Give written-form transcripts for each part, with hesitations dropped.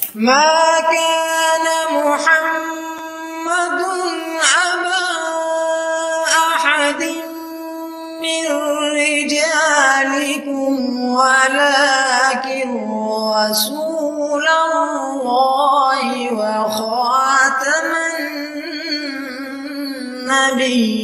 मा कान मुहम्मदुन अबा अहदिन मिन रिजालिकुम वलाकिन रसूलल्लाहि व खातमन नबिय्यीन।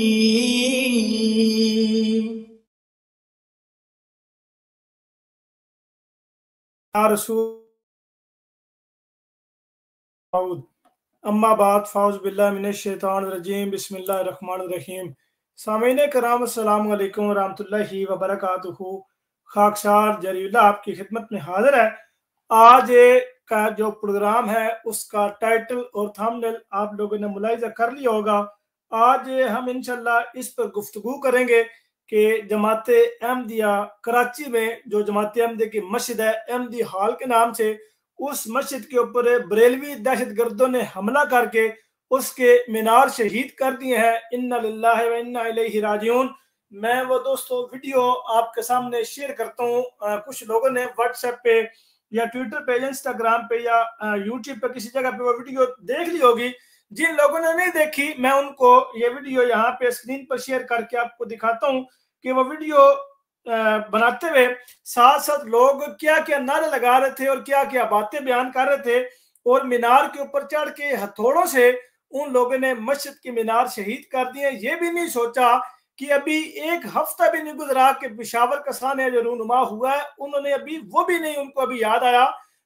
अम्मा बाद फ़ाउज़ बिल्लाहि मिनश शैतानिर रजीम बिस्मिल्लाहिर रहमानिर रहीम। सामीन कराम अस्सलामु अलैकुम रहमतुल्लाहि व बरकातुहू। खाकसार जरीउल्लाह आपकी खिदमत में हाजिर है। आज का जो प्रोग्राम है उसका टाइटल और थंबनेल आप लोगों ने मुलाहिजा कर लिया होगा। आज हम इंशाल्लाह इस पर गुफ्तगू करेंगे कि जमात अहमदिया कराची में जो जमात अहमदिया की मस्जिद है अहमदी हॉल के नाम से, उस मस्जिद के ऊपर बरेलवी दहशतगर्दों ने हमला करके उसके मीनार शहीद कर दिए हैं। इन्ना लिल्लाहि व इन्ना इलैहि राजिऊन। मैं वो दोस्तों वीडियो आपके सामने शेयर करता हूँ। कुछ लोगों ने व्हाट्सएप पे या ट्विटर पे, इंस्टाग्राम पे या यूट्यूब पे किसी जगह पे वो वीडियो देख ली होगी। जिन लोगों ने नहीं देखी, मैं उनको ये वीडियो यहाँ पे स्क्रीन पर शेयर करके आपको दिखाता हूँ कि वो वीडियो बनाते हुए साथ साथ लोग क्या क्या नारे लगा रहे थे और क्या क्या बातें बयान कर रहे थे, और मीनार के ऊपर चढ़ के हथौड़ों से उन लोगों ने मस्जिद की मीनार शहीद कर दिए। ये भी नहीं सोचा कि अभी एक हफ्ता भी नहीं गुजरा कि पेशावर का सानिया जो रूनुमा हुआ है, उन्होंने अभी वो भी नहीं, उनको अभी याद आया,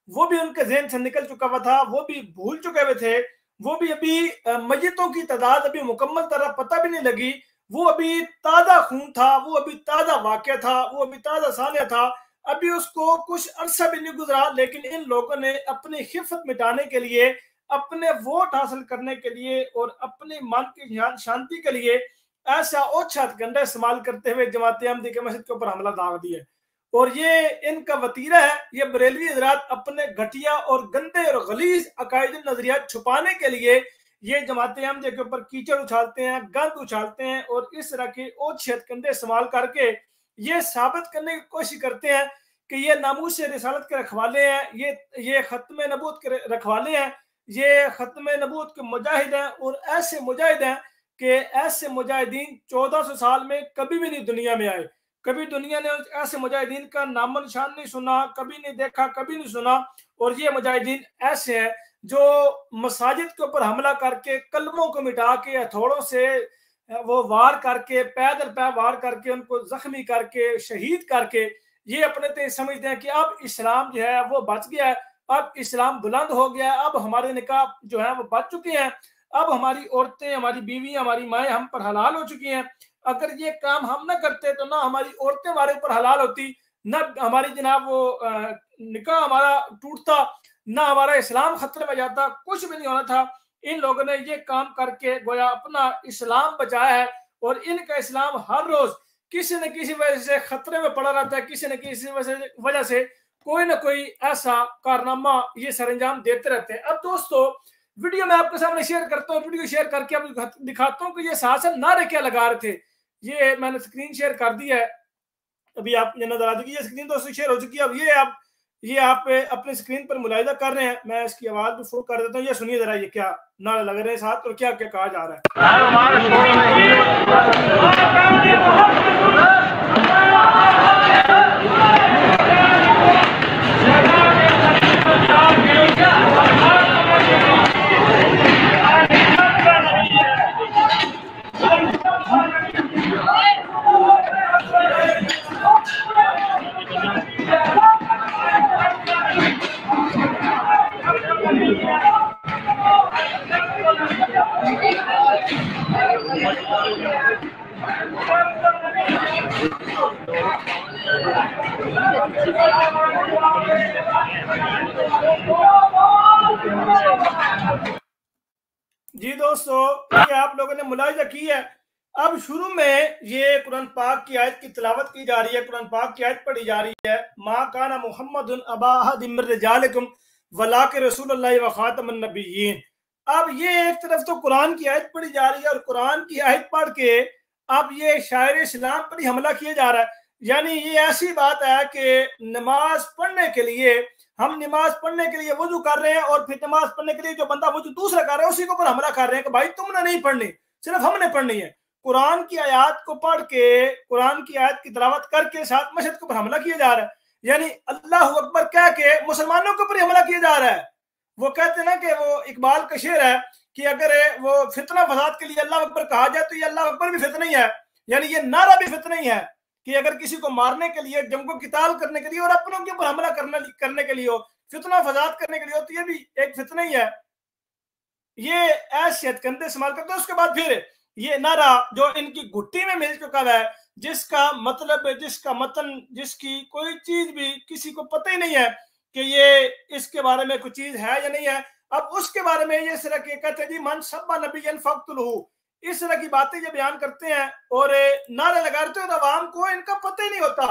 वो भी उनके ज़हन से निकल चुका हुआ था, वो भी भूल चुके हुए थे, वो भी अभी मय्यतों की तादाद अभी मुकम्मल तरह पता भी नहीं लगी, वो अभी ताज़ा खून था, वो अभी ताज़ा वाक़या था, वो अभी ताज़ा सानिया था, अभी उसको कुछ अरसा भी नहीं गुजरा। लेकिन इन लोगों ने अपनी खिफ़त मिटाने के लिए, अपने वोट हासिल करने के लिए और अपने मन की शांति के लिए ऐसा ओछा हथकंडा इस्तेमाल करते हुए जमात अहमदी के मस्जिद के ऊपर हमला दाग दिया। और ये इनका वतीरा है। ये बरेलवी हज़रात अपने घटिया और गंदे और गलीज अकायद नजरियात छुपाने के लिए ये जमात अहमदिया के ऊपर कीचड़ उछालते हैं, गंद उछालते हैं और इस तरह के ओछे हथकंडे इस्तेमाल करके ये साबित करने की कोशिश करते हैं कि ये नामूस रिसालत के रखवाले हैं, ये खत्म नबूत के रखवाले हैं, ये खत्म नबूत के मुजाहिद हैं। और ऐसे मुजाहिद हैं कि ऐसे मुजाहिदीन 1400 साल में कभी भी नहीं दुनिया में आए, कभी दुनिया ने ऐसे मुजाहिदीन का नामो निशान नहीं सुना, कभी नहीं देखा, कभी नहीं सुना। और ये मुजाहिदीन ऐसे हैं जो मसाजिद के ऊपर हमला करके, कलमों को मिटा के, हथौड़ों से वो वार करके, पैदल पैर वार करके, उनको जख्मी करके, शहीद करके ये अपने ते समझते हैं कि अब इस्लाम जो है वो बच गया है, अब इस्लाम बुलंद हो गया है, अब हमारे निकाह जो है वो बच चुके हैं, अब हमारी औरतें, हमारी बीवियां, हमारी माएँ हम पर हलाल हो चुकी हैं। अगर ये काम हम ना करते तो ना हमारी औरतें हमारे ऊपर हलाल होती, ना हमारी जनाब वो निकाह हमारा टूटता, ना हमारा इस्लाम खतरे में जाता, कुछ भी नहीं होना था। इन लोगों ने ये काम करके गोया अपना इस्लाम बचाया है। और इनका इस्लाम हर रोज किसी न किसी वजह से खतरे में पड़ा रहता है, किसी न किसी वजह से कोई ना कोई ऐसा कारनामा ये सरंजाम देते रहते हैं। अब दोस्तों वीडियो मैं आपके सामने शेयर करता हूँ, वीडियो शेयर करके आपको दिखाता हूँ कि ये शासन नारे क्या लगा रहे थे। ये मैंने स्क्रीन शेयर कर दी है, अभी आप नजर आ चुकी है, स्क्रीन दोस्तों शेयर हो चुकी है। अब ये आप अपने स्क्रीन पर मुलाहिदा कर रहे हैं। मैं इसकी आवाज भी फुल कर देता हूँ, ये सुनिए जरा ये क्या नारे लग रहे हैं साथ और क्या क्या कहा जा रहा जी दोस्तों, ये आप लोगों ने मुलाहिजा की है। अब शुरू में ये कुरान पाक की आयत की तिलावत की जा रही है, कुरान पाक की आयत पढ़ी जा रही है। मा काना मुहम्मदुन अबा अहदिम मिन रिजालिकुम वलाकिन रसूलुल्लाहि व खातमुन नबिय्यीन। अब ये एक तरफ तो कुरान की आयत पढ़ी जा रही है और कुरान की आयत पढ़ के अब ये शायर इस्लाम पर ही हमला किया जा रहा है। यानी ये ऐसी बात है कि नमाज पढ़ने के लिए हम नमाज पढ़ने के लिए वजू कर रहे हैं और फिर नमाज पढ़ने के लिए जो बंदा वजू दूसरा कर रहा है उसी के ऊपर हमला कर रहे हैं कि भाई तुमने नहीं पढ़नी, सिर्फ हमने पढ़नी है। कुरान की आयत को पढ़ के, कुरान की आयत की तिलावत करके साथ मस्जिद के ऊपर हमला किया जा रहा है, यानी अल्लाह अकबर कह के मुसलमानों के ऊपर हमला किया जा रहा है। वो कहते हैं ना कि वो इकबाल का शेर है कि अगर वो फितना फसाद के लिए अल्लाह अकबर कहा जाए तो ये अल्लाह अकबर भी फितना ही है, यानी ये नारा भी फितना ही है कि अगर किसी को मारने के लिए, जंगो किताल करने के लिए और अपनों के ऊपर हमला करने के लिए हो, फितना फसाद करने के लिए हो, तो ये भी एक फितना ही है। ये ऐसे कंधे इस्तेमाल करते हैं। उसके बाद फिर ये नारा जो इनकी घुट्टी में मिल चुका है, जिसका मतलब, जिसका मतन, जिसकी कोई चीज भी किसी को पता ही नहीं है कि ये इसके बारे में कुछ चीज है या नहीं है। अब उसके बारे में ये इस तरह के कहते हैं जी मन सब्बा नबीयन फक्तुलहू, इस तरह की बातें ये बयान करते हैं और नारे लगाते हैं, तो अवाम को इनका पता ही नहीं होता,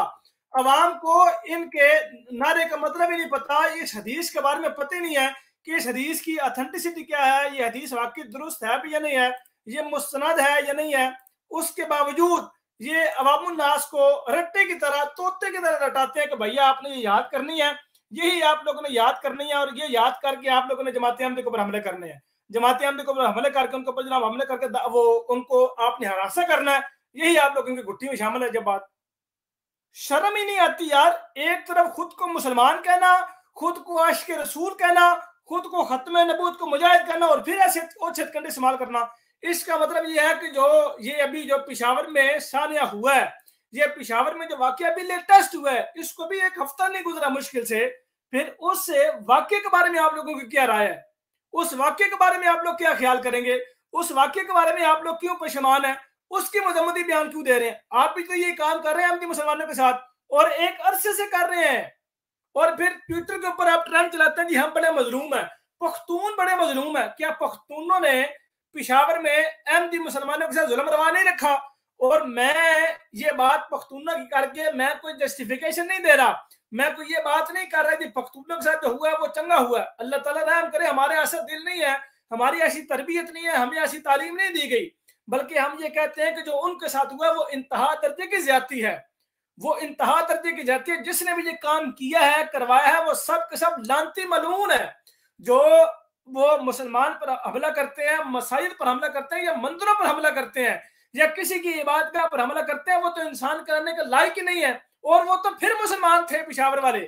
अवाम को इनके नारे का मतलब ही नहीं पता, इस हदीस के बारे में पता ही नहीं है कि इस हदीस की ऑथेंटिसिटी क्या है, ये हदीस वाकई दुरुस्त है भी या नहीं है, ये मुस्तनद है या नहीं है। उसके बावजूद ये अवामुन नास को रट्टे की तरह, तोते की तरह रटाते हैं कि भैया आपने ये याद करनी है, यही आप लोगों ने याद करनी है, और ये याद करके आप लोगों ने जमात अहमदी के ऊपर हमले करने हैं, जमात अहमदी के ऊपर हमले करके उनको ऊपर जनाब हमले करके वो उनको आपने हरासा करना है, यही आप लोगों की गुट्ठी में शामिल है। जब बात शर्म ही नहीं आती यार, एक तरफ खुद को मुसलमान कहना, खुद को आशिक रसूल कहना, खुद को खत्म नबूत को मुजाहिद करना, और फिर ऐसे ओछत कंडे इस्तेमाल करना। इसका मतलब ये है कि जो ये अभी जो पेशावर में सानिया हुआ है, ये पेशावर में जो वाकया अभी लेटेस्ट हुआ है, इसको भी एक हफ्ता नहीं गुजरा मुश्किल से, फिर उस वाक्य के बारे में आप लोगों की क्या राय है, उस वाक्य के बारे में आप लोग क्या ख्याल करेंगे, उस वाक्य के बारे में आप लोग क्यों पशेमान है, उसकी मजम्मती बयान क्यों दे रहे हैं। आप भी तो ये काम कर रहे हैं अहमदी मुसलमानों के साथ और एक अरसे से कर रहे हैं, और फिर ट्विटर के ऊपर आप ट्रेंड चलाते हैं जी हम बड़े मजलूम हैं, पख्तून बड़े मजलूम है। क्या पख्तूनों ने पेशावर में अहमदी मुसलमानों के साथ जुल्म रवा नहीं रखा? और मैं ये बात पख्तूनों की करके मैं कोई जस्टिफिकेशन नहीं दे रहा, मैं कोई ये बात नहीं कर रहा कि पख्तूनों के साथ जो हुआ है वो चंगा हुआ है, अल्लाह ताला रहम करे, हमारे ऐसा दिल नहीं है, हमारी ऐसी तरबियत नहीं है, हमें ऐसी तालीम नहीं दी गई, बल्कि हम ये कहते हैं कि जो उनके साथ हुआ है वो इंतहा दर्जे की ज्यादती है, वो इंतहा दर्जे की ज्यादती है। जिसने भी ये काम किया है, करवाया है, वो सब के सब लानती मलून है। जो वो मुसलमान पर हमला करते हैं, मसाजिद पर हमला करते हैं, या मंदिरों पर हमला करते हैं, या किसी की इबादतगाह पर हमला करते हैं, वो तो इंसान करने के लायक ही नहीं है। और वो तो फिर मुसलमान थे पेशावर वाले,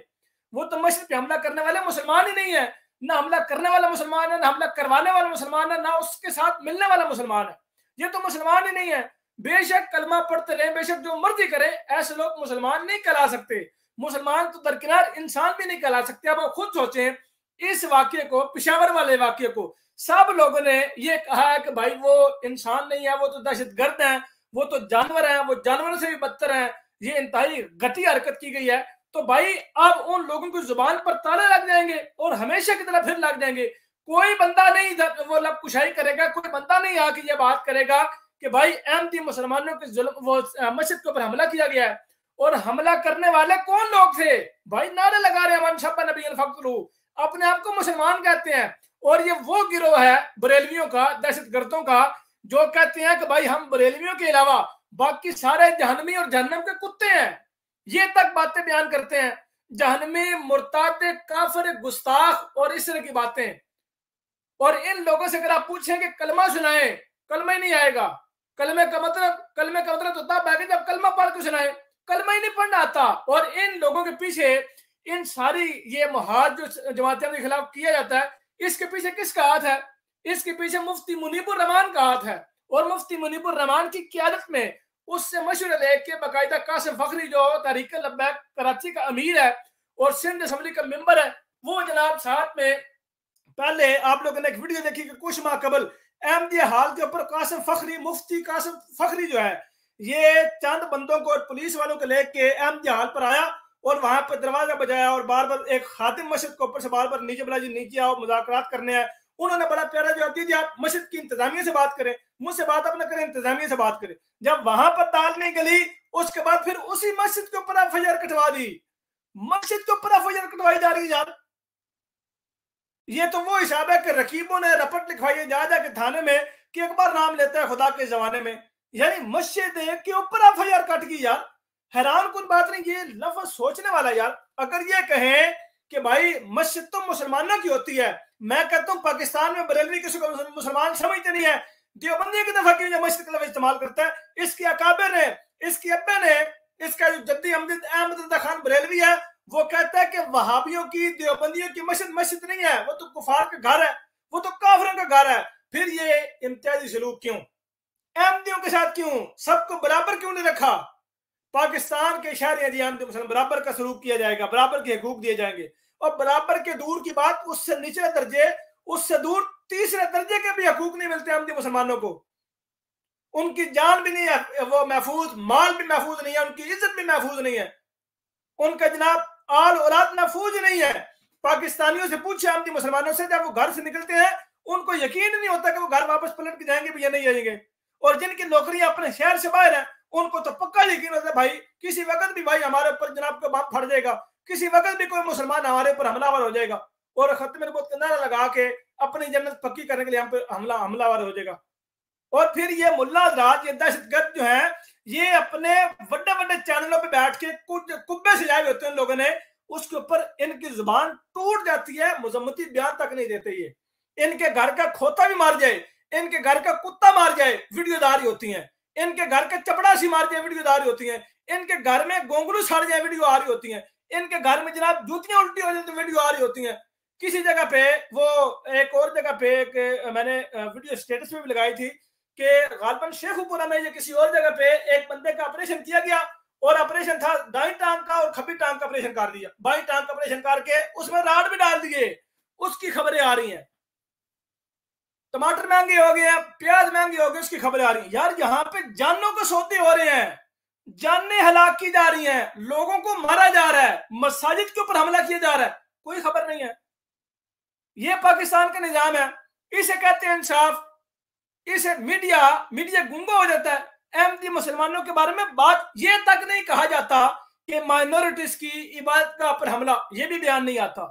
वो तो मस्जिद पे हमला करने वाले मुसलमान ही नहीं है, ना हमला करने वाला मुसलमान है, ना हमला करवाने वाला मुसलमान है, ना उसके साथ मिलने वाला मुसलमान है, ये तो मुसलमान ही नहीं है। बेशक कलमा पढ़ते रहे, बेशक जो मर्जी करे, ऐसे लोग मुसलमान नहीं कहला सकते। मुसलमान तो दरकिनार इंसान भी नहीं कहला सकते। अब आप खुद सोचें, इस वाक्य को, पेशावर वाले वाक्य को सब लोगों ने ये कहा है कि भाई वो इंसान नहीं है, वो तो दहशतगर्द है, वो तो जानवर है, वो जानवरों से भी बदतर है, ये इंतहाई घटिया हरकत की गई है। तो भाई अब उन लोगों की जुबान पर ताले लग जाएंगे और हमेशा की तरह फिर लग जाएंगे। कोई बंदा नहीं वो लबकुशाई करेगा, कोई बंदा नहीं आके ये बात करेगा कि भाई अहमदी मुसलमानों के जुल्म, वो मस्जिद के ऊपर हमला किया गया है। और हमला करने वाले कौन लोग थे भाई? नारे लगा रहे हैं मन शब्बा नबीयन फक्तुलहू, अपने आप को मुसलमान कहते हैं। और ये वो गिरोह है बरेलवियों का, दहशतगर्दों का, जो कहते हैं कि भाई हम बरेलवियों के अलावा बाकी सारे जहन्नमी और जहन्नम के कुत्ते हैं, ये तक बातें बयान करते हैं। जहन्नमी, मुर्ताद, काफिर, गुस्ताख और इस तरह की बातें। और इन लोगों से अगर आप पूछें कि कलमा सुनाए, कलमा ही नहीं आएगा। कलमे का मतलब तो तब आएगा जब कलमा पढ़ के सुनाए, कलमा ही नहीं पढ़ना आता। और इन लोगों के पीछे इन सारी ये मुहाज जो जमातियों के खिलाफ किया जाता है, इसके पीछे किसका हाथ है? इसके पीछे मुफ्ती मुनीबुर रहमान का हाथ है। और मुफ्ती मुनीबुर रहमान की क़यादत में उससे मशवरा लेके बाकायदा कासिम फखरी जो तहरीक लब्बैक कराची का अमीर है और सिंध असम्बली का मेंबर है, वो जनाब साथ में, पहले आप लोगों ने एक वीडियो देखी कि कुछ माह कबल अहमदिया हाल के ऊपर कासिम फखरी, मुफ्ती कासिम फखरी जो है, ये चंद बंदों को और पुलिस वालों को लेके अहमदिया हाल पर आया और वहां पर दरवाजा बजाया और बार बार एक खातिम मस्जिद के ऊपर से बार बार नीचे बुला जी, नीचे आओ, मुज़ाकरात करने हैं। उन्होंने बड़ा प्यारा जवाब दिया, आप मस्जिद की इंतजामिया से बात करें, मुझसे बात अपना करें, इंतजामिया से बात करें। जब वहां पर ताल नहीं गली, उसके बाद फिर उसी मस्जिद के ऊपर एफआईआर कटवा दी, मस्जिद के ऊपर एफआईआर कटवाई जा रही है यार। ये तो वो हिसाब है कि रकीबों ने रपट लिखवाई जा जाके थाने में कि एक बार नाम लेता है खुदा के जमाने में, यानी मस्जिद के ऊपर एफआईआर कट गई यार। हैरान कुन बात नहीं, ये लफ्ज सोचने वाला यार। अगर ये कहें कि भाई मस्जिद तो मुसलमानों की होती है। मैं कहता हूँ पाकिस्तान में बरेलवी किसी को मुसलमान समझते नहीं है, देवबंदी की दफा की मस्जिद का लफ्ज इस्तेमाल करता है। इसके अकाबे ने, इसके अब्बे ने, इसका जो जद्दी अहमद खान बरेलवी है, वो कहता है कि वहाबियों की, देवबंदियों की मस्जिद मस्जिद नहीं है, वो तो कुफार का घर है, वो तो काफिरों का घर है। फिर ये इम्तियाजी सलूक क्यों अहमदियों के साथ, क्यों सबको बराबर क्यों नहीं रखा? पाकिस्तान के शहरी अहमदी मुसलमान बराबर का सलूक किया जाएगा, बराबर के हकूक दिए जाएंगे। और बराबर के दूर की बात, उससे निचले दर्जे, उससे दूर तीसरे दर्जे के भी हकूक नहीं मिलते अहमदी मुसलमानों को। उनकी जान भी नहीं है वो महफूज, माल भी महफूज नहीं है, उनकी इज्जत भी महफूज नहीं है, उनका जनाब आल औलाद महफूज नहीं है। पाकिस्तानियों से पूछे अहमदी मुसलमानों से, जब वो घर से निकलते हैं उनको यकीन नहीं होता कि वो घर वापस पलट के जाएंगे भी या नहीं जाएंगे। और जिनकी नौकरियां अपने शहर से बाहर है, उनको तो पक्का यकीन होता है भाई किसी वक्त भी भाई हमारे ऊपर जनाब का बाप फट जाएगा, किसी वक्त भी कोई मुसलमान हमारे ऊपर हमलावर हो जाएगा और खत्म नबूवत का नारा लगा के अपनी जन्नत पक्की करने के लिए हम पे हमलावर हो जाएगा। और फिर ये मुल्ला हजरात, ये दहशतगर्द जो है, ये अपने बड़े बड़े चैनलों पे बैठ के कुछ कुब्बे सजाए होते हैं लोगों ने, उसके ऊपर इनकी जुबान टूट जाती है, मजम्मती बयान तक नहीं देते। ये इनके घर का खोता भी मार जाए, इनके घर का कुत्ता मार जाए, वीडियोदारी होती है। इनके घर के चपड़ासी मार जाए, वीडियोदारी होती है। इनके घर में गोंगलू सड़ जाए, वीडियो आ रही होती है। इनके घर में जनाब जूतियां उल्टी हो जाए तो वीडियो आ रही होती है। किसी जगह पे, वो एक और जगह पे एक मैंने वीडियो स्टेटस में भी लगाई थी कि गालबन शेखुपुरा में या किसी और जगह पे एक बंदे का ऑपरेशन किया गया, और ऑपरेशन था दाई टांग का और खब्बी टांग का ऑपरेशन कर दिया। बाई टांग का ऑपरेशन करके उसमें राड भी डाल दिए, उसकी खबरें आ रही हैं। टमाटर महंगे हो गए हैं, प्याज महंगे हो गए, उसकी खबरें आ रही हैं। यार यहाँ पे जानों को सौदे हो रहे हैं, जानें हलाक की जा रही हैं, लोगों को मारा जा रहा है, मसाजिद के ऊपर हमला किया जा रहा है, कोई खबर नहीं है। ये पाकिस्तान का निजाम है, इसे कहते हैं इंसाफ। इसे मीडिया गुंगा हो जाता है। अहमदी मुसलमानों के बारे में बात ये तक नहीं कहा जाता कि माइनॉरिटीज की इबादत का पर हमला, ये भी बयान नहीं आता।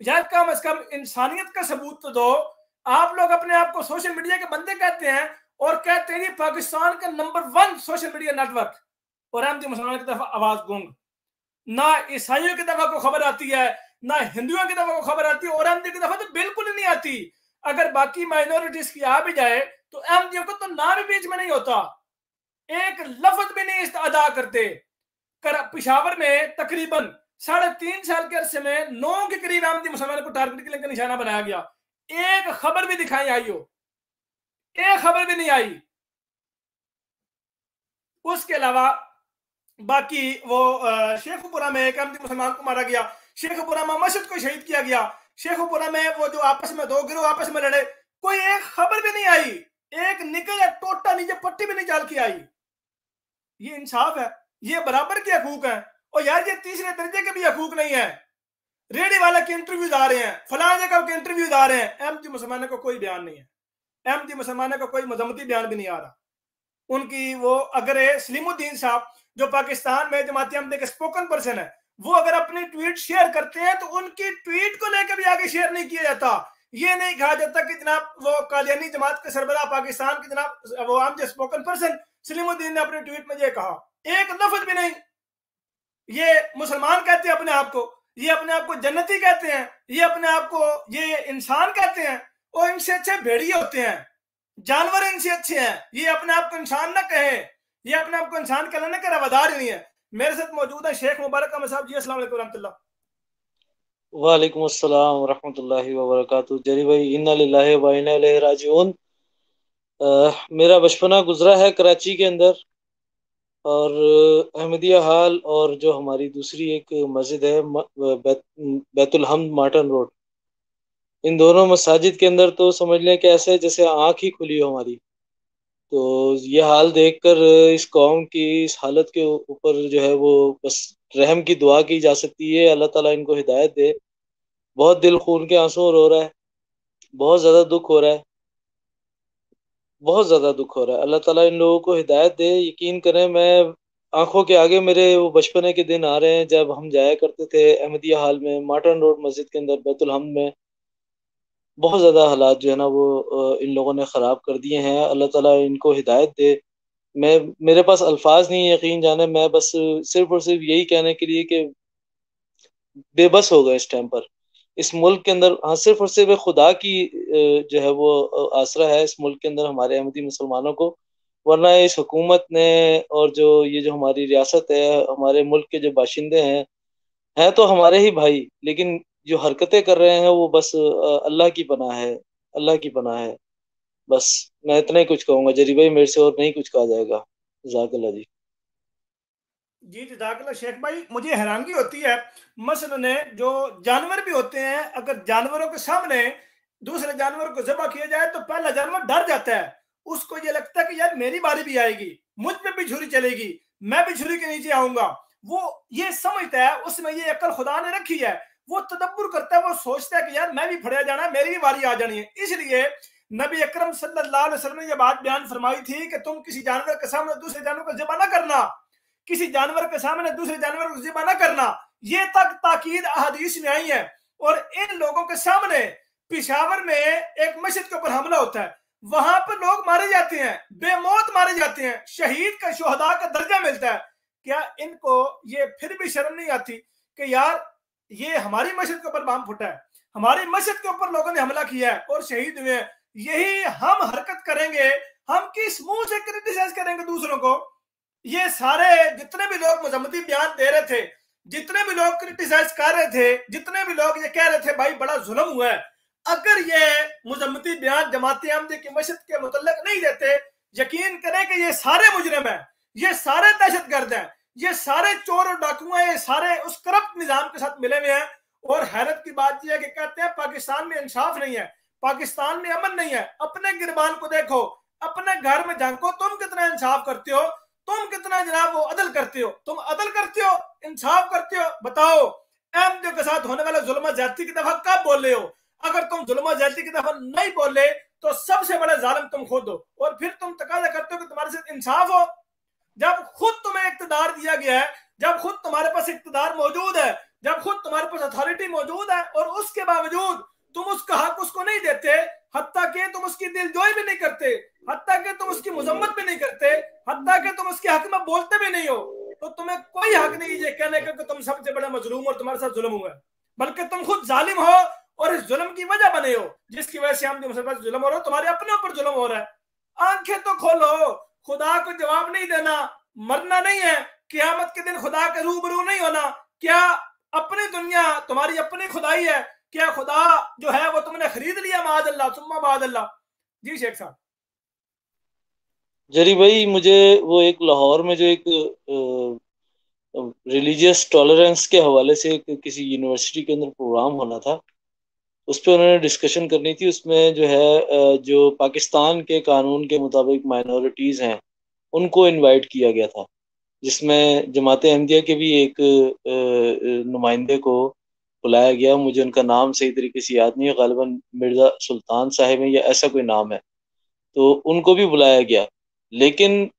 यार कम से कम इंसानियत का सबूत तो दो। आप लोग अपने आप को सोशल मीडिया के बंदे कहते हैं और कहते हैं कि पाकिस्तान का नंबर 1 सोशल मीडिया नेटवर्क, और अहमदी मुसलमानों की तरफ आवाज गूंग। ना ईसाइयों की तरफ को खबर आती है, ना हिंदुओं की तरफ को खबर आती है, और अहमदियों की तरफ तो बिल्कुल ही नहीं आती। अगर बाकी माइनॉरिटीज की आ भी जाए तो अहमदियों को तो नाम भी बीच में नहीं होता, एक लफ्ज भी नहीं अदा करते। पिशावर में तकरीबन 3.5 साल के अरसे में 9 के करीब अहमदी मुसलमानों को टारगेट के लिए निशाना बनाया गया। एक खबर भी दिखाई आई हो? एक खबर भी नहीं आई। उसके अलावा बाकी वो शेखुपुरा में एक अहमदी मुसलमान को मारा गया, शेखुपुरा में मस्जिद को शहीद किया गया, शेखुपुरा में वो जो आपस में 2 गिरोह आपस में लड़े, कोई एक खबर भी नहीं आई, एक निकल टोटा नीचे पट्टी भी नहीं चाल की आई। ये इंसाफ है? ये बराबर के हकूक है? और यार ये तीसरे दर्जे के भी हकूक नहीं है। रेडी वाले के इंटरव्यूज आ रहे हैं, फलां जगह के इंटरव्यूज आ रहे हैं, अहमदी मुसलमानों को कोई बयान नहीं है, अहमदी मुसलमानों को कोई मजम्मती बयान भी नहीं आ रहा। उनकी वो अगर सलीमुद्दीन साहब जो पाकिस्तान में जमाती अहमदी के स्पोकन पर्सन है, वो अगर अपनी ट्वीट शेयर करते हैं तो उनकी ट्वीट को लेकर भी आगे शेयर नहीं किया जाता। ये नहीं कहा जाता कि जनाब वो कादियानी जमात के सरबराह पाकिस्तान के जनाब वो आम जो स्पोकन पर्सन सलीमुद्दीन ने अपने ट्वीट में ये कहा, एक लफ्ज भी नहीं। ये मुसलमान कहते हैं अपने आप को, ये अपने आप को जन्नती कहते हैं, ये अपने आप को ये इंसान कहते हैं, और इनसे अच्छे भेड़िए होते हैं, जानवर इनसे अच्छे हैं। ये अपने आप को इंसान ना कहे, ये अपने आप को इंसान कहलाने का रवादार ही नहीं है। मेरे साथ मौजूद है शेख मुबारक अहमद साहब जी। अस्सलाम वालेकुम रहमतुल्लाह। वालेकुम अस्सलाम रहमतुल्लाहि व बरकातुहू। जरी भाई, इन्ना लिल्लाहि व इन्ना इलैहि राजिऊन। मेरा बचपना गुजरा है कराची के अंदर, और अहमदिया हाल और जो हमारी दूसरी एक मस्जिद है बैतुल हम्द मार्टन रोड, इन दोनों मसाजिद के अंदर तो समझ लें कि ऐसे जैसे आँख ही खुली हो हमारी। तो ये हाल देखकर इस कौम की इस हालत के ऊपर जो है वो बस रहम की दुआ की जा सकती है। अल्लाह ताला इनको हिदायत दे। बहुत दिल खून के आंसू रो रहा है, बहुत ज़्यादा दुख हो रहा है, बहुत ज़्यादा दुख हो रहा है। अल्लाह ताला इन लोगों को हिदायत दे। यकीन करें, मैं आंखों के आगे मेरे वो बचपने के दिन आ रहे हैं जब हम जाया करते थे अहमदिया हाल में, मार्टन रोड मस्जिद के अंदर बैतुल हम्द में। बहुत ज़्यादा हालात जो है ना वो इन लोगों ने ख़राब कर दिए हैं। अल्लाह ताला इनको हिदायत दे। मैं मेरे पास अल्फाज नहीं है, यकीन जाने। मैं बस सिर्फ और सिर्फ यही कहने के लिए कि बेबस हो गए इस टाइम पर इस मुल्क के अंदर। हाँ, सिर्फ और सिर्फ खुदा की जो है वो आसरा है इस मुल्क के अंदर हमारे अहमदी मुसलमानों को, वरना इस हुकूमत ने और जो ये जो हमारी रियासत है, हमारे मुल्क के जो बाशिंदे हैं तो हमारे ही भाई, लेकिन जो हरकतें कर रहे हैं वो बस अल्लाह की पनाह है, अल्लाह की पनाह है। बस मैं इतना ही कुछ कहूंगा जरी भाई, मेरे से और नहीं कुछ कहा जाएगा। जज़ाकल्लाह जी। जी जज़ाकल्लाह शेख भाई, मुझे हैरानगी होती है, मसलन जो जानवर भी होते हैं, अगर जानवरों के सामने दूसरे जानवर को ज़बह किया जाए तो पहला जानवर डर जाता है। उसको ये लगता है कि यार मेरी बारी भी आएगी, मुझ पे भी छुरी चलेगी, मैं भी छुरी के नीचे आऊंगा। वो ये समझता है, उसमें ये अकल खुदा ने रखी है, वो तदब्बुर करता है, वो सोचता है कि यार मैं भी फड़िया जाना है, मेरी भी बारी आ जानी है। इसलिए नबी अकरम सल्लल्लाहु अलैहि वसल्लम ने यह बात बयान फरमाई थी कि तुम किसी जानवर के सामने दूसरे जानवर को ज़बह ना करना, किसी जानवर के सामने दूसरे जानवर को ज़िबा ना करना। ये तक ताकीद अहादीस में आई है। और इन लोगों के सामने पिशावर में एक मस्जिद के ऊपर हमला होता है, वहां पर लोग मारे जाते हैं, बेमौत मारे जाते हैं, शहीद का शुहदा का दर्जा मिलता है। क्या इनको ये फिर भी शर्म नहीं आती कि यार ये हमारी मस्जिद के ऊपर बम फूटा है, हमारी मस्जिद के ऊपर लोगों ने हमला किया है और शहीद हुए हैं, यही हम हरकत करेंगे, हम किस मुंह से क्रिटिसाइज करेंगे दूसरों को? ये सारे जितने भी लोग मजम्मती बयान दे रहे थे, जितने भी लोग क्रिटिसाइज कर रहे थे, जितने भी लोग ये कह रहे थे भाई बड़ा जुल्म हुआ है, अगर ये मजम्मती बयान जमात अहमदी की मस्जिद के मुतल्लिक नहीं देते, यकीन करें कि ये सारे मुजरिम हैं, ये सारे दहशतगर्द हैं, ये सारे चोर और डाकू हैं, ये सारे उस करप्ट निजाम के साथ मिले हुए हैं। और हैरत की बात यह है कि कहते हैं पाकिस्तान में इंसाफ नहीं है, पाकिस्तान में अमन नहीं है। अपने गिरबान को देखो, अपने घर में झांको, तुम कितना इंसाफ करते हो, तुम कितना जनाब वो अदल करते हो, तुम अदल करते हो, इंसाफ करते हो? बताओ, अहमदियों के साथ होने वाला जुल्म ज्यादती की दफा कब बोले हो? अगर तुम जुल्म ज्यादती की दफा नहीं बोले तो सबसे बड़ा जालिम तुम खुद हो, और फिर तुम तकाजा करते हो कि तुम्हारे साथ इंसाफ हो। जब खुद तुम्हें इक्तदार दिया गया है, जब खुद तुम्हारे पास इक्तदार मौजूद है, जब खुद तुम्हारे पास अथॉरिटी मौजूद है, और उसके बावजूद तुम उसका हक उसको नहीं देते, हत्ता कि तुम उसकी दिलजोई भी नहीं करते, हत्ता कि तुम उसकी मुजम्मत भी नहीं करते, हत्ता कि तुम उसके हक में बोलते भी नहीं हो, तो तुम्हें कोई हक नहीं ये कहने का कि तुम सबसे बड़ा मजलूम और तुम्हारे साथ जुल्म हुआ है, बल्कि तुम खुद जालिम हो और इस जुल्म की वजह बने हो, जिसकी वजह से हम मुसलमान जुल्म हो रहा है, तुम्हारे अपने ऊपर जुल्म हो रहा है। आंखें तो खोलो, खुदा को जवाब नहीं देना, मरना नहीं है, क़यामत के दिन खुदा के रूबरू नहीं होना। क्या अपनी दुनिया तुम्हारी अपनी खुदाई है? क्या खुदा जो है वो तुमने खरीद लिया? माअज़ल्लाह सुम्मा माअज़ल्लाह। जी शेख साहब। जरी भाई, मुझे वो एक लाहौर में जो एक रिलीजियस टॉलरेंस के हवाले से किसी यूनिवर्सिटी के अंदर प्रोग्राम होना था, उस पर उन्होंने डिस्कशन करनी थी। उसमें जो है जो पाकिस्तान के कानून के मुताबिक माइनॉरिटीज़ हैं उनको इनवाइट किया गया था, जिसमें जमात अहमदिया के भी एक नुमाइंदे को बुलाया गया। मुझे उनका नाम सही तरीके से याद नहीं है, गालिबन मिर्ज़ा सुल्तान साहिब है या ऐसा कोई नाम है, तो उनको भी बुलाया गया। लेकिन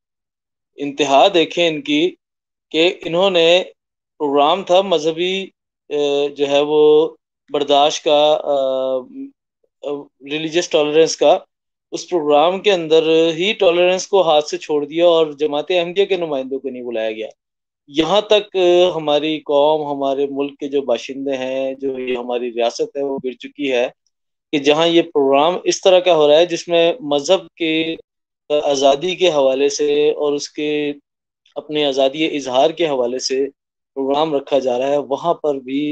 इंतहा देखें इनकी कि इन्होंने प्रोग्राम था मजहबी जो है वो बर्दाश्त का, रिलीजियस टॉलरेंस का, उस प्रोग्राम के अंदर ही टॉलरेंस को हाथ से छोड़ दिया और जमात अहमदिया के नुमाइंदों को नहीं बुलाया गया। यहाँ तक हमारी कौम, हमारे मुल्क के जो बाशिंदे हैं, जो ये हमारी रियासत है, वो गिर चुकी है कि जहाँ ये प्रोग्राम इस तरह का हो रहा है जिसमें मजहब के आज़ादी के हवाले से और उसके अपने आज़ादी इजहार के हवाले से प्रोग्राम रखा जा रहा है, वहाँ पर भी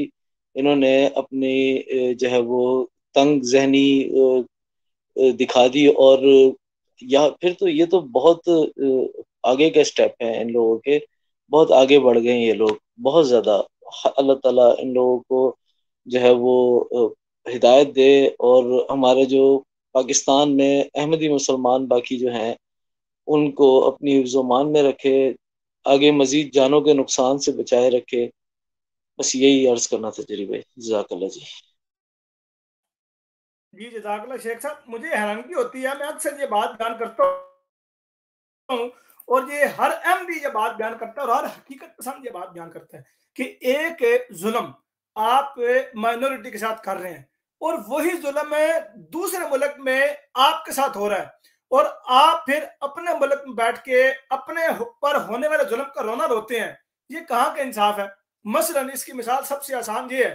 इन्होंने अपनी जो है वो तंग जहनी दिखा दी। और या फिर तो ये तो बहुत आगे के स्टेप हैं इन लोगों के, बहुत आगे बढ़ गए हैं ये लोग, बहुत ज़्यादा। अल्लाह ताला इन लोगों को जो है वो हिदायत दे, और हमारे जो पाकिस्तान में अहमदी मुसलमान बाकी जो हैं उनको अपनी हिफ्ज़-ओ-मान में रखे, आगे मजीद जानों के नुकसान से बचाए रखे। बस यही अर्ज करना था जरी भाई। जज़ाकल्लाह जी। जी जज़ाकल्लाह शेख साहब, मुझे हैरानगी होती है, मैं अक्सर ये बात बयान करता हूँ, और ये हर अहमदी ये बात बयान करता है और हर हकीकत पसंद ये बात बयान करता है कि एक जुल्म आप माइनॉरिटी के साथ कर रहे हैं, और वही जुल्म दूसरे मुल्क में आपके साथ हो रहा है, और आप फिर अपने मुल्क में बैठ के अपने पर होने वाले जुल्म का रोना रोते हैं। ये कहाँ का इंसाफ है? मसलन इसकी मिसाल सबसे आसान ये है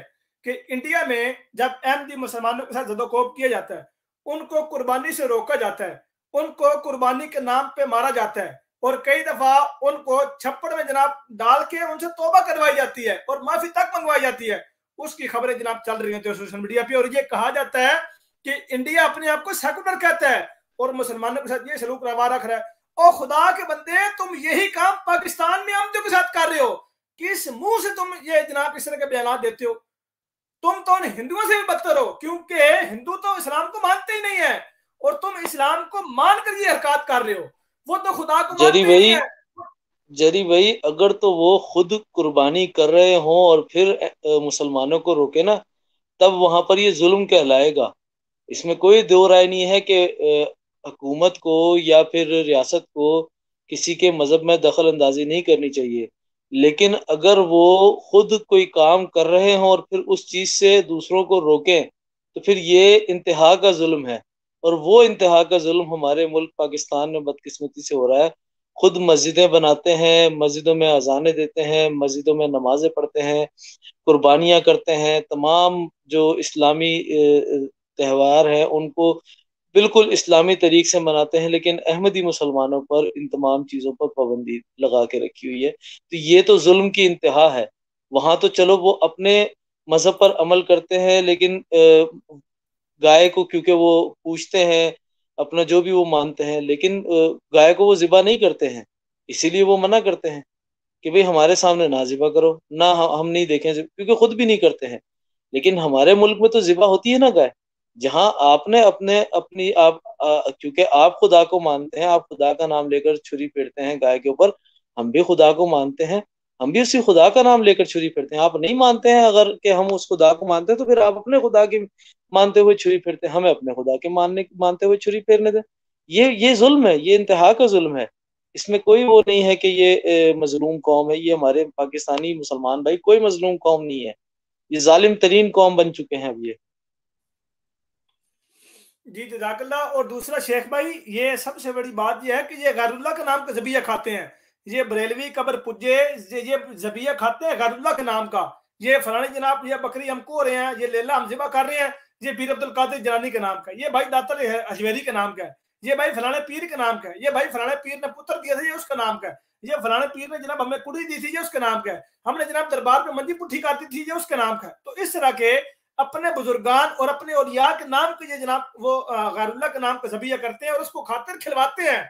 कि इंडिया में जब अहमदी मुसलमानों के साथ जदोकोब किया जाता है, उनको कुर्बानी से रोका जाता है, उनको कुर्बानी के नाम पे मारा जाता है और कई दफा उनको छप्पड़ में जनाब डाल के उनसे तौबा करवाई जाती है और माफी तक मंगवाई जाती है। उसकी खबरें जनाब चल रही हैं सोशल मीडिया पे और ये कहा जाता है कि इंडिया अपने आप को सेकुलर कहता है और मुसलमानों के साथ ये सलूक रवा रख रहा है। और खुदा के बंदे, तुम यही काम पाकिस्तान में अहमदियों के साथ कर रहे हो। किस मुंह से तुम ये जनाब इस तरह के बयान देते हो? तुम तो उन हिंदुओं से भी बदतर हो, क्योंकि हिंदू तो इस्लाम को मानते ही नहीं है और तुम इस्लाम को मानकर ये हरकत कर रहे हो। वो तो खुदा को मानते ही नहीं है। जरी भाई, अगर तो वो खुद कुर्बानी कर रहे हों और फिर मुसलमानों को रोके ना, तब वहां पर ये जुल्म कहलाएगा। इसमें कोई दो राय नहीं है कि हुकूमत को या फिर रियासत को किसी के मजहब में दखल अंदाजी नहीं करनी चाहिए। लेकिन अगर वो खुद कोई काम कर रहे हों और फिर उस चीज से दूसरों को रोकें, तो फिर ये इंतहा का जुल्म है। और वो इंतहा का जुल्म हमारे मुल्क पाकिस्तान में बदकिस्मती से हो रहा है। खुद मस्जिदें बनाते हैं, मस्जिदों में अजानें देते हैं, मस्जिदों में नमाजें पढ़ते हैं, कुर्बानियां करते हैं, तमाम जो इस्लामी त्यौहार हैं उनको बिल्कुल इस्लामी तरीक से मनाते हैं, लेकिन अहमदी मुसलमानों पर इन तमाम चीज़ों पर पाबंदी लगा के रखी हुई है। तो ये तो जुल्म की इंतहा है। वहां तो चलो वो अपने मजहब पर अमल करते हैं, लेकिन गाय को क्योंकि वो पूछते हैं, अपना जो भी वो मानते हैं, लेकिन गाय को वो ज़िबा नहीं करते हैं। इसीलिए वो मना करते हैं कि भाई हमारे सामने ना ज़िबा करो, ना हम नहीं देखें, क्योंकि खुद भी नहीं करते हैं। लेकिन हमारे मुल्क में तो ज़िबा होती है ना गाय, जहां आपने अपने अपनी आप क्योंकि आप खुदा को मानते हैं, आप खुदा का नाम लेकर छुरी फेरते हैं गाय के ऊपर। हम भी खुदा को मानते हैं, हम भी उसी खुदा का नाम लेकर छुरी फेरते हैं। आप नहीं मानते हैं अगर कि हम उस खुदा को मानते हैं, तो फिर आप अपने खुदा के मानते हुए छुरी फेरते हैं, हमें अपने खुदा के मानते हुए छुरी फेरने दें। ये जुल्म है, ये इंतहा का जुल्म है। इसमें कोई वो नहीं है कि ये मजलूम कौम है। ये हमारे पाकिस्तानी मुसलमान भाई कोई मजलूम कौम नहीं है, ये जालिम तरीन कौम बन चुके हैं अब ये। जी जज़ाकल्लाह। और दूसरा शेख भाई, ये सबसे बड़ी बात यह है कि ये गैरुल्लाह के नाम का जबिया खाते हैं। ये बरेलवी कब्र पुज्जे ये जबिया खाते हैं गैरुल्लाह के नाम का। ये फलानी जनाब ये बकरी हमको हो रहे हैं, ये लेला हम ज़िबा कर रहे हैं, ये पीर अब्दुल कादिर जलानी के नाम का, ये भाई दातर अजमेरी के नाम का है, ये भाई फलाने पीर के नाम का है, ये भाई फलाने पीर ने पुत्र दिया था ये उसका नाम का है, ये फलाने पीर ने जनाब हमें कुड़ी दी थी ये उसके नाम का है, हमने जनाब दरबार में मंदी पुट्ठी काटी थी ये उसके नाम का है। तो इस तरह के अपने बुजुर्गान और अपने औलिया के नाम के ये जनाब वो गैरुल्लाह के नाम का ज़बिया करते हैं और उसको खातिर खिलवाते हैं।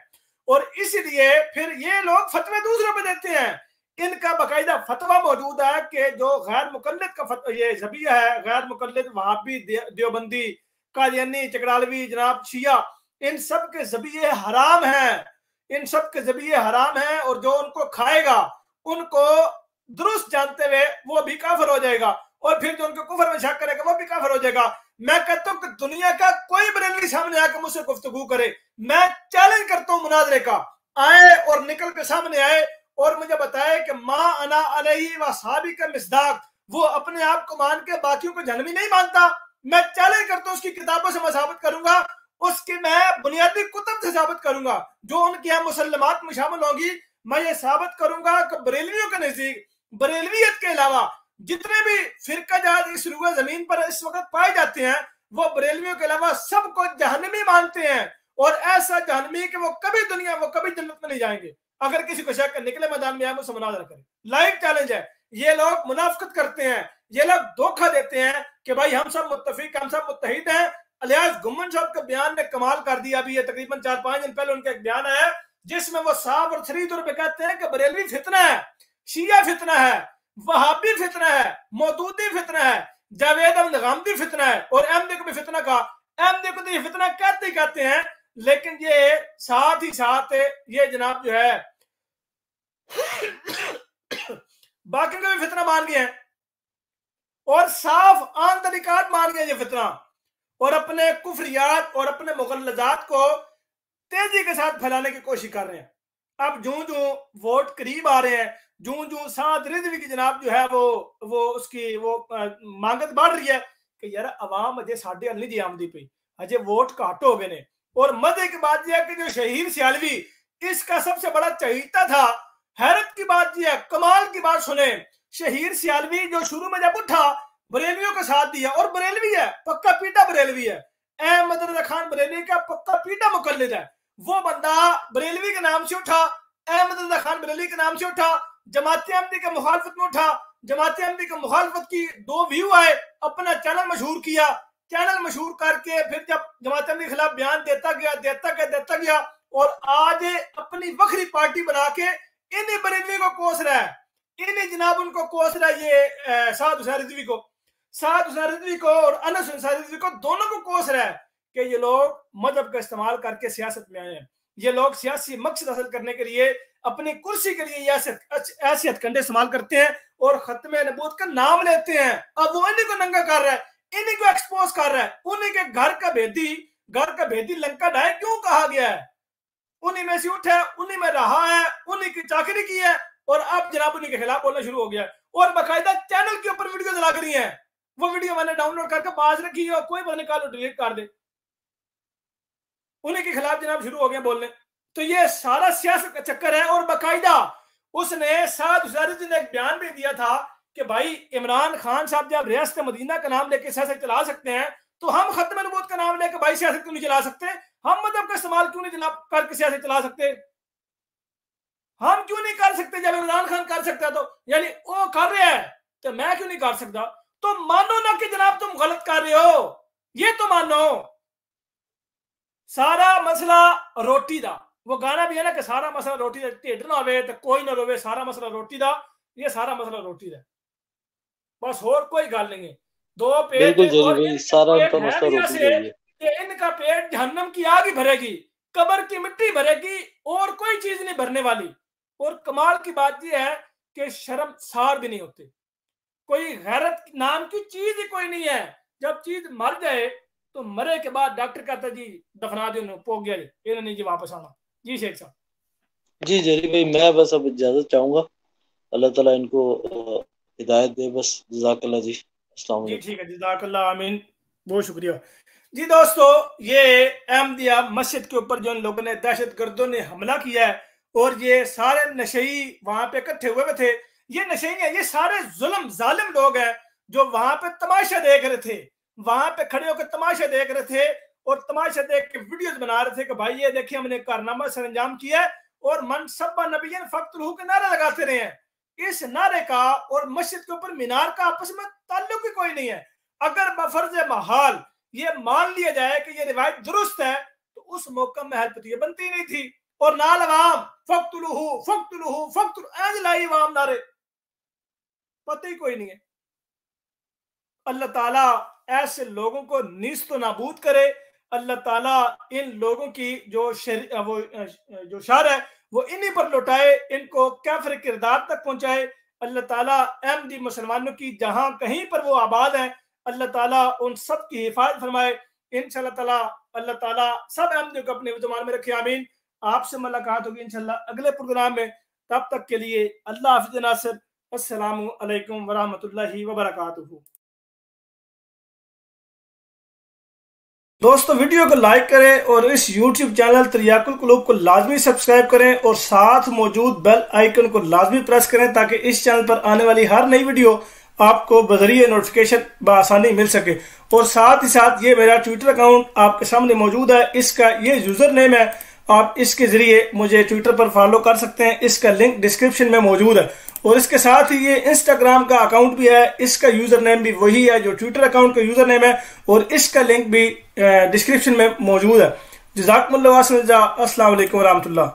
और इसलिए फिर ये लोग फतवे दूसरों पे देते हैं। इनका बाकायदा फतवा मौजूद है कि जो गैर मुकल्लिद का ये ज़बिया है, गैर मुकल्लिद वहाबी, देवबंदी, कादियानी, चकड़ालवी, जनाब शिया, इन सब के ज़बिये हराम हैं। इन सब के ज़बिये हराम हैं और जो उनको खाएगा उनको दुरुस्त जानते हुए वो भी काफिर हो जाएगा और फिर जो उनके कुफर में शक करेगा वो भी काफिर हो जाएगा। मैं कहता हूं कि दुनिया का कोई बरेलवी सामने आकर मुझसे गुफ्तगू करे, मैं चैलेंज करता हूं मुनाजरे का, आए और निकल के सामने आए और मुझे बताए कि मां अना अलैहि व साहबी का मिसदाक, वो अपने आप को मान के बाकियों को जहन्नमी नहीं मानता। मैं चैलेंज करता हूं, उसकी किताबों से मैं साबित करूंगा, उसकी मैं बुनियादी कुतुब से साबित करूंगा जो उनके यहाँ मुसल्लमात में शामिल होगी। मैं ये साबित करूंगा कि बरेलवियों के नजदीक बरेलवियत के अलावा जितने भी फिरका जहाज इस रुए जमीन पर इस वक्त पाए जाते हैं वो बरेलवियों के अलावा सबको जहन्नमी मानते हैं और ऐसा जहन्नमी कि वो कभी जन्नत में नहीं जाएंगे। अगर किसी को शक निकले मैदान में आए मुझसे मुनाजरा करें, लाइव चैलेंज है। ये लोग मुनाफिकत करते हैं, ये लोग धोखा देते हैं कि भाई हम सब मुत्तफिक, हम सब मुत्तहिद हैं। अलियास गुम्मन साहब के बयान ने कमाल कर दिया। अभी ये तकरीबन 4-5 दिन पहले उनका एक बयान आया जिसमें वो साफ और सही तौर पे कहते हैं कि बरेलवी फितना है, शिया फितना है, वहाबी फितना है, मौदूदी फितना है, जावेद अहमद गामदी फितना है और अहमदी को भी फितना कहा। अहमदी को तो ये फितना कहते हैं, लेकिन ये साथ ही साथ ये जनाब जो है बाकी को भी फितना मान गए हैं और साफ आन तरीकात मान गए ये फितना और अपने कुफरियात और अपने मुगल्लजात को तेजी के साथ फैलाने की कोशिश कर रहे हैं। अब जूं वोट करीब आ रहे हैं, जूं साथ रिजवी की जनाब जो है वो उसकी वो मांगत बढ़ रही है कि यार अवाम अजय साढ़े नहीं जी आमदी पे, अजय वोट घट हो गए ने। और मजे की बात यह है कि जो शहीर सियालवी इसका सबसे बड़ा चहीता था, हैरत की बात यह है, कमाल की बात सुने, शहीर सियालवी जो शुरू में जब उठा बरेलवियों का साथ दिया, और बरेलवी है, पक्का पीटा बरेलवी है, अहमद रजा खान बरेलवी का पक्का पीटा मुकल्लिद है, वो बंदा बरेलवी के नाम से उठा, अहमद रजा खान बरेलवी के नाम से उठा, जमात अहमदी के मुखालफत में उठा, जमात अहमदी के मुखालफत की 2 व्यू आए, अपना चैनल मशहूर किया, चैनल मशहूर करके फिर जब जमात अहमदी के खिलाफ बयान देता गया और आज अपनी वखरी पार्टी बना के इन्हीं बरेलवी को कोस रहा है, इन्हीं जनाब उनको कोस रहा है, ये साद हुसैन रिजवी को और अनस हुसैन रिजवी को, दोनों को कोस रहा है कि ये लोग मजहब का इस्तेमाल करके सियासत में आए हैं, ये लोग सियासी मकसद हासिल करने के लिए अपनी कुर्सी के लिए ऐसे हथकंडे इस्तेमाल करते हैं और खत्मे नबूवत का नाम लेते हैं। अब वो इन्हीं को नंगा कर रहा है, इन्हीं को एक्सपोज कर रहा है, उन्हीं के घर का भेदी लंका ढाए क्यों कहा गया है, उन्हीं में से उठा है, उन्हीं में रहा है, उन्हीं की चाकरी की है और अब जनाब उन्हीं के खिलाफ बोलना शुरू हो गया है और बाकायदा चैनल के ऊपर वीडियो लग रही है। वो वीडियो मैंने डाउनलोड करके पास रखी है और कोई बंद निकाल डिलीट कर दे, उन्हीं के खिलाफ जनाब शुरू हो गया बोलने। तो ये सारा सियासत का चक्कर है और बाकायदा उसने साद हुसैन ने एक बयान भी दिया था कि भाई इमरान खान साहब जब रियासत मदीना का नाम लेके सियासत चला सकते हैं तो हम खत्म नबूवत का नाम लेकर भाई सियासत क्यों नहीं चला सकते, हम मजहब का इस्तेमाल क्यों नहीं करके सियासत चला सकते, हम क्यों नहीं कर सकते, जब इमरान खान कर सकता तो यानी वो कर रहा है तो मैं क्यों नहीं कर सकता। तो मानो ना कि जनाब तुम गलत कर रहे हो, ये तो मानो। सारा मसला रोटी दा, वो गाना भी है ना कि सारा मसला रोटी दा, ढिड ना होवे तो कोई ना रोवे, सारा मसला रोटी दा, ये सारा मसला रोटी दा, बस और कोई गल नहीं है। 2 पेट इनका पेट जहन्नम की आग ही भरेगी, कब्र की मिट्टी भरेगी और कोई चीज नहीं भरने वाली। और कमाल की बात यह है कि शर्मसार भी नहीं होते, कोई गैरत नाम की चीज ही कोई नहीं है। जब चीज मर जाए तो मरे के बाद डॉक्टर कहता जी दफना दे, पोग गया इन्होंने नहीं जी वापस आना। जी शेख साहब। जी जरी भाई, मैं बस अब इजाजत चाहूंगा, अल्लाह ताला इनको हिदायत दे, बस जज़ाकल्लाह जी। अस्सलाम जी ठीक है, जज़ाकल्लाह, आमीन, बहुत शुक्रिया जी। दोस्तों, ये अहमदिया मस्जिद के ऊपर जो इन लोगों ने दहशतगर्दों ने हमला किया है और ये सारे नशई वहां पे इकट्ठे हुए थे, ये नशई हैं, ये सारे जुल्म जालिम लोग हैं जो वहां पे तमाशा देख रहे थे, वहां पे खड़े होकर तमाशा देख रहे थे और तमाशा देख के वीडियोस बना रहे थे कि भाई ये देखिए हमने कारनामा सर अंजाम किया है और मन सब्बा नबियन फक्तुहू के नारा लगाते रहे हैं। इस नारे का और मस्जिद के ऊपर मीनार का आपस में ताल्लुक ही कोई नहीं है। अगर बफर्ज महल ये मान लिया जाए कि ये रिवायत दुरुस्त है तो उस मौका में हेल्प बनती नहीं थी और नाल अवाम फक्तुलूहू फक्तुलूहू फक्तुल ऐज लाई अवाम नारे, पता ही कोई नहीं है। अल्लाह ताला ऐसे लोगों को नीस्तो नाबूद करे, अल्लाह ताला इन लोगों की जो शर है वो इन्हीं पर लौटाए, इनको काफिर किरदार तक पहुंचाए। अल्लाह ताला अहमदी मुसलमानों की जहां कहीं पर वो आबाद है, अल्लाह ताला उन सब की हिफाजत फरमाए इंशाअल्लाह ताला। अल्लाह ताला सब अहमदियों को अपने ज़ुबान में रखे, आमीन। आपसे मुलाकात होगी इंशाअल्लाह अगले प्रोग्राम में, तब तक के लिए अल्लाह हाफ़िज़ नासिर, अस्सलामु अलैकुम वरहमतुल्लाहि वबरकातुहू। दोस्तों, वीडियो को लाइक करें और इस YouTube चैनल तरियाकुल कुलूब को लाजमी सब्सक्राइब करें और साथ मौजूद बेल आइकन को लाजमी प्रेस करें ताकि इस चैनल पर आने वाली हर नई वीडियो आपको बजरिए नोटिफिकेशन बआसानी मिल सके। और साथ ही साथ ये मेरा ट्विटर अकाउंट आपके सामने मौजूद है, इसका ये यूजर नेम है, आप इसके जरिए मुझे ट्विटर पर फॉलो कर सकते हैं, इसका लिंक डिस्क्रिप्शन में मौजूद है। और इसके साथ ही ये इंस्टाग्राम का अकाउंट भी है, इसका यूजर नेम भी वही है जो ट्विटर अकाउंट का यूजर नेम है और इसका लिंक भी डिस्क्रिप्शन में मौजूद है। जज़ाकुमुल्लाह, अस्सलाम वालेकुम रहमतुल्लाह।